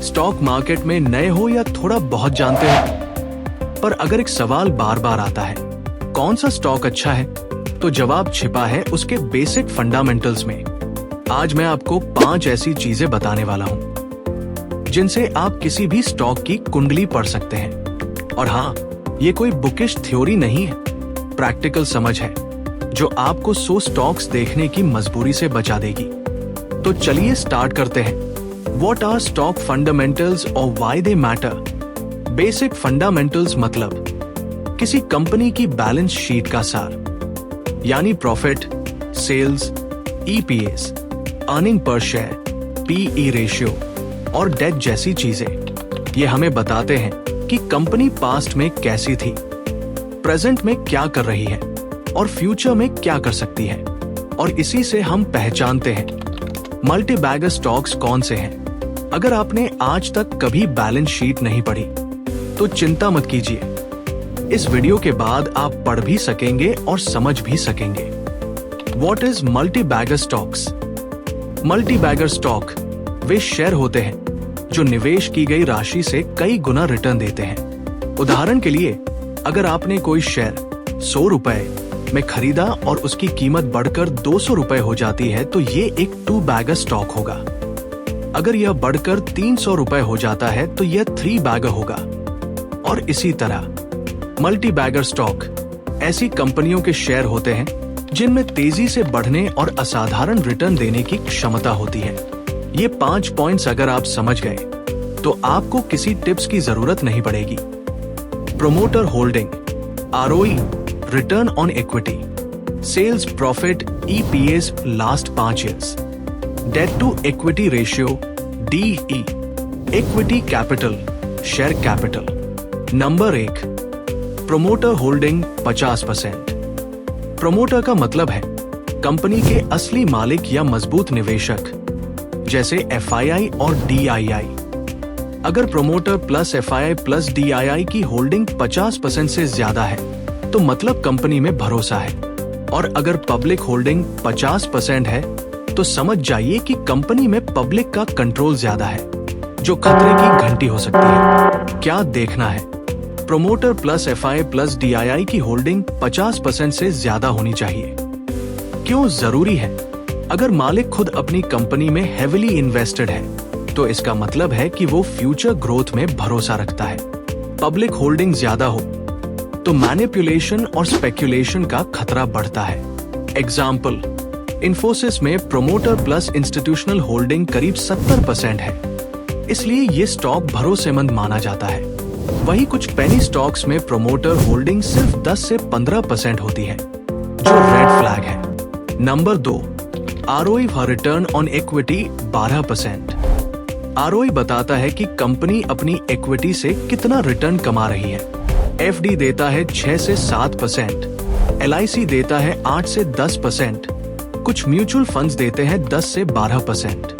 Stock market में नए हो या थोड़ा बहुत जानते हो, पर अगर एक सवाल बार बार आता है, कौन सा स्टॉक अच्छा है, तो जवाब छिपा है उसके बेसिक फंडामेंटल्स में। आज मैं आपको 5 ऐसी चीजें बताने वाला हूं जिनसे आप किसी भी स्टॉक की कुंडली पढ़ सकते हैं। और हाँ, ये कोई बुकिश थ्योरी नहीं है, प्रैक्टिकल समझ है जो आपको 100 स्टॉक्स देखने की मजबूरी से बचा देगी। तो चलिए स्टार्ट करते हैं। What are stock fundamentals or why they matter? Basic fundamentals मतलब किसी कंपनी की बैलेंस शीट का सार, यानी profit, sales, EPS, earning per share, PE ratio और डेट जैसी चीजें। ये हमें बताते हैं कि कंपनी पास्ट में कैसी थी, प्रेजेंट में क्या कर रही है और फ्यूचर में क्या कर सकती है। और इसी से हम पहचानते हैं मल्टी बैगर स्टॉक्स कौन से हैं। अगर आपने आज तक कभी बैलेंस शीट नहीं पढ़ी तो चिंता मत कीजिए, इस वीडियो के बाद आप पढ़ भी सकेंगे और समझ भी सकेंगे। What is multi bagger stocks? Multi bagger stock वे शेयर होते हैं जो निवेश की गई राशि से कई गुना रिटर्न देते हैं। उदाहरण के लिए, अगर आपने कोई शेयर 100 रुपए में खरीदा और उसकी कीमत बढ़कर 200 रुपए हो जाती है तो ये एक 2 बैगर स्टॉक होगा। अगर यह बढ़कर 300 रुपए हो जाता है तो यह 3 बैगर होगा। और इसी तरह मल्टी बैगर स्टॉक ऐसी कंपनियों के शेयर होते हैं जिनमें तेजी से बढ़ने और असाधारण रिटर्न देने की क्षमता होती है। ये 5 पॉइंट्स अगर आप समझ गए तो आपको किसी टिप्स की जरूरत नहीं पड़ेगी। Promoter holding, ROE, return on equity, sales profit, EPS last 5 years, debt to equity ratio, DE, equity capital, share capital. Number 1, promoter holding 50%। Promoter का मतलब है कंपनी के असली मालिक या मजबूत निवेशक, जैसे एफआईआई और डीआईआई। अगर promoter plus FII plus DII की होल्डिंग 50% से ज्यादा है तो मतलब कंपनी में भरोसा है। और अगर पब्लिक होल्डिंग 50% है तो समझ जाइए कि कंपनी में पब्लिक का कंट्रोल ज्यादा है, जो खतरे की घंटी हो सकती है। क्या देखना है? Promoter plus FII plus DII की होल्डिंग 50% से ज्यादा होनी चाहिए। क्यों जरूरी है? अगर मालिक खुद अपनी कंपनी में हेविली इन्वेस्टेड है तो इसका मतलब है कि वो फ्यूचर ग्रोथ में भरोसा रखता है। पब्लिक होल्डिंग ज्यादा हो तो मैनिपुलेशन और स्पेक्यूलेशन का खतरा बढ़ता है। एग्जाम्पल, इन्फोसिस में प्रोमोटर प्लस इंस्टीट्यूशनल होल्डिंग करीब 70% है, इसलिए ये स्टॉक भरोसेमंद माना जाता है। वही कुछ पेनी स्टॉक्स में प्रोमोटर होल्डिंग सिर्फ 10 से 15% होती है, जो रेड फ्लैग है। Number 2, ROE return on equity 12%। ROE बताता है कि कंपनी अपनी इक्विटी से कितना रिटर्न कमा रही है। एफडी देता है 6 से 7%, एलआईसी देता है 8 से 10%, कुछ म्यूचुअल फंड्स देते हैं 10 से 12%।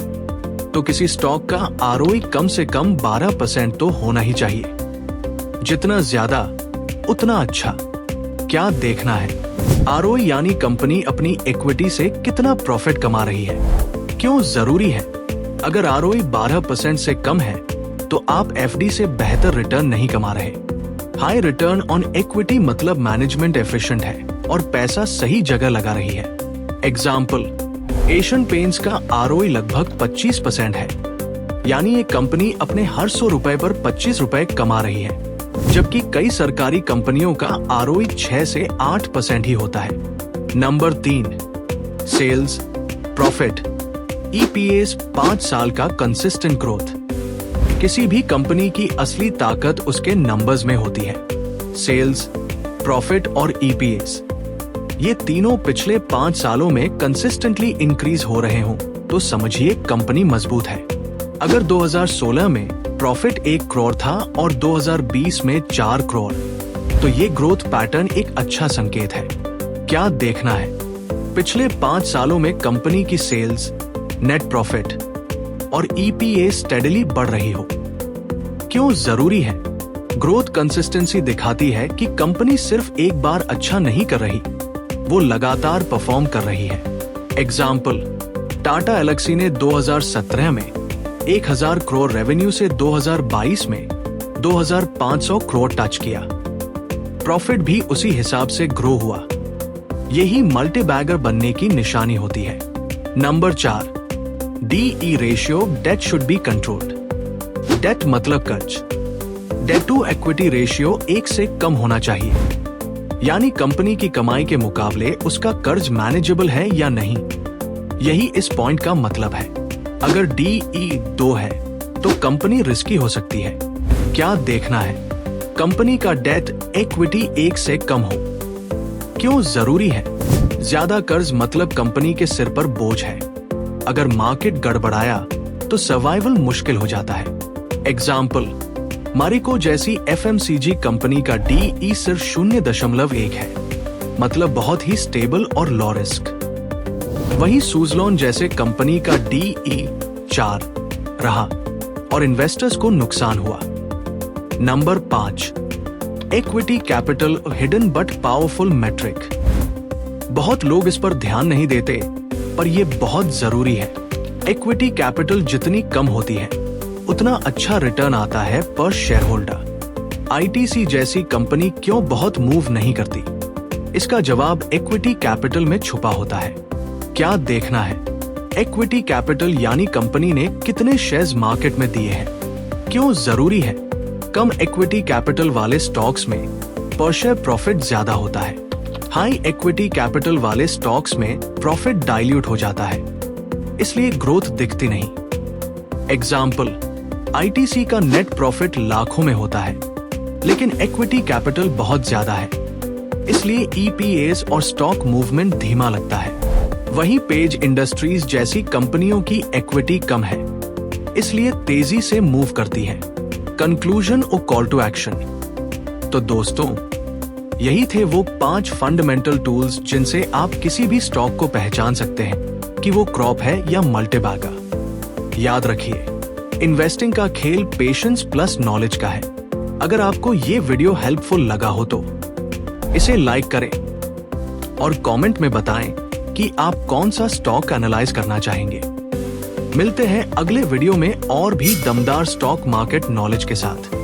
तो किसी स्टॉक का आरओई कम से कम 12% तो होना ही चाहिए। जितना ज्यादा उतना अच्छा। क्या देखना है? आरओई यानी कंपनी अपनी इक्विटी से कितना प्रॉफिट कमा रही है। क्यों जरूरी है? अगर आरओई 12% से कम है तो आप एफडी से बेहतर रिटर्न नहीं कमा रहे। हाई रिटर्न ऑन इक्विटी मतलब मैनेजमेंट एफिशिएंट है और पैसा सही जगह लगा रही है। एग्जाम्पल, एशियन पेंट्स का आरओई लगभग 25% है, यानी ये कंपनी अपने हर 100 रुपए पर 25 रुपए कमा रही है, जबकि कई सरकारी कंपनियों का आरओई 6 से 8% ही होता है। नंबर 3, सेल्स, प्रॉफिट, ईपीएस 5 साल का कंसिस्टेंट ग्रोथ। किसी भी कंपनी की असली ताकत उसके नंबर्स में होती है। सेल्स, प्रॉफिट और ईपीएस, ये तीनों पिछले 5 सालों में कंसिस्टेंटली इंक्रीज हो रहे हों तो समझिए कंपनी मजबूत है। अगर 2016 में प्रॉफिट 1 करोड़ था और 2020 में 4 करोड़, तो ये ग्रोथ पैटर्न एक अच्छा संकेत है। क्या देखना है? पिछले 5 सालों में कंपनी की सेल्स, नेट प्रॉफिट और ईपीएस स्टेडली बढ़ रही हो। क्यों जरूरी है? ग्रोथ कंसिस्टेंसी दिखाती है कि कंपनी सिर्फ एक बार अच्छा नहीं कर रही, वो लगातार परफॉर्म कर रही है। एग्जाम्पल, टाटा एलेक्सी ने 2017 में 1000 करोड़ रेवेन्यू से 2022 में 2500 करोड़ टच किया। प्रॉफिट भी उसी हिसाब से ग्रो हुआ। यही मल्टी बैगर बनने की निशानी होती है। Number 4, DE ratio, debt should be controlled. Debt मतलब कर्ज। डेट टू इक्विटी रेशियो 1 से कम होना चाहिए, यानी कंपनी की कमाई के मुकाबले उसका कर्ज मैनेजेबल है या नहीं। यही इस पॉइंट का मतलब है। अगर DE 2 है तो कंपनी रिस्की हो सकती है। क्या देखना है? कंपनी का डेट इक्विटी 1 से कम हो। क्यों जरूरी है? ज्यादा कर्ज मतलब कंपनी के सिर पर बोझ है। अगर मार्केट गड़बड़ाया तो सर्वाइवल मुश्किल हो जाता है। एग्जाम्पल, मारिको जैसी FMCG कंपनी का DE सिर्फ 0.1 है, मतलब बहुत ही स्टेबल और लो रिस्क। वहीं सुज़लोन जैसे कंपनी का DE 4 रहा और इन्वेस्टर्स को नुकसान हुआ। Number 5, equity capital, hidden but powerful metric. बहुत लोग इस पर ध्यान नहीं देते, पर यह बहुत जरूरी है। इक्विटी कैपिटल जितनी कम होती है उतना अच्छा रिटर्न आता है पर शेयर होल्डर। ITC जैसी कंपनी क्यों बहुत मूव नहीं करती? इसका जवाब इक्विटी कैपिटल में छुपा होता है। क्या देखना है? इक्विटी कैपिटल यानी कंपनी ने कितने शेयर्स मार्केट में दिए हैं। क्यों जरूरी है? कम इक्विटी कैपिटल वाले स्टॉक्स में पर शेयर प्रॉफिट ज्यादा होता है। हाई इक्विटी कैपिटल वाले स्टॉक्स में प्रॉफिट डाइल्यूट हो जाता है, इसलिए ग्रोथ दिखती नहीं। एग्जाम्पल, ITC का नेट प्रॉफिट लाखों में होता है, लेकिन इक्विटी कैपिटल बहुत ज्यादा है, इसलिए EPS और स्टॉक मूवमेंट धीमा लगता है। वहीं पेज इंडस्ट्रीज जैसी कंपनियों की इक्विटी कम है, इसलिए तेजी से मूव करती है। कंक्लूजन और कॉल टू एक्शन। तो दोस्तों, यही थे वो 5 फंडामेंटल टूल्स जिनसे आप किसी भी स्टॉक को पहचान सकते हैं कि वो क्रॉप है या मल्टीबैगर। याद रखिए, इन्वेस्टिंग का खेल पेशेंस प्लस नॉलेज का है। अगर आपको ये वीडियो हेल्पफुल लगा हो तो इसे लाइक करें और कमेंट में बताएं कि आप कौन सा स्टॉक एनालाइज करना चाहेंगे। मिलते हैं अगले वीडियो में और भी दमदार स्टॉक मार्केट नॉलेज के साथ।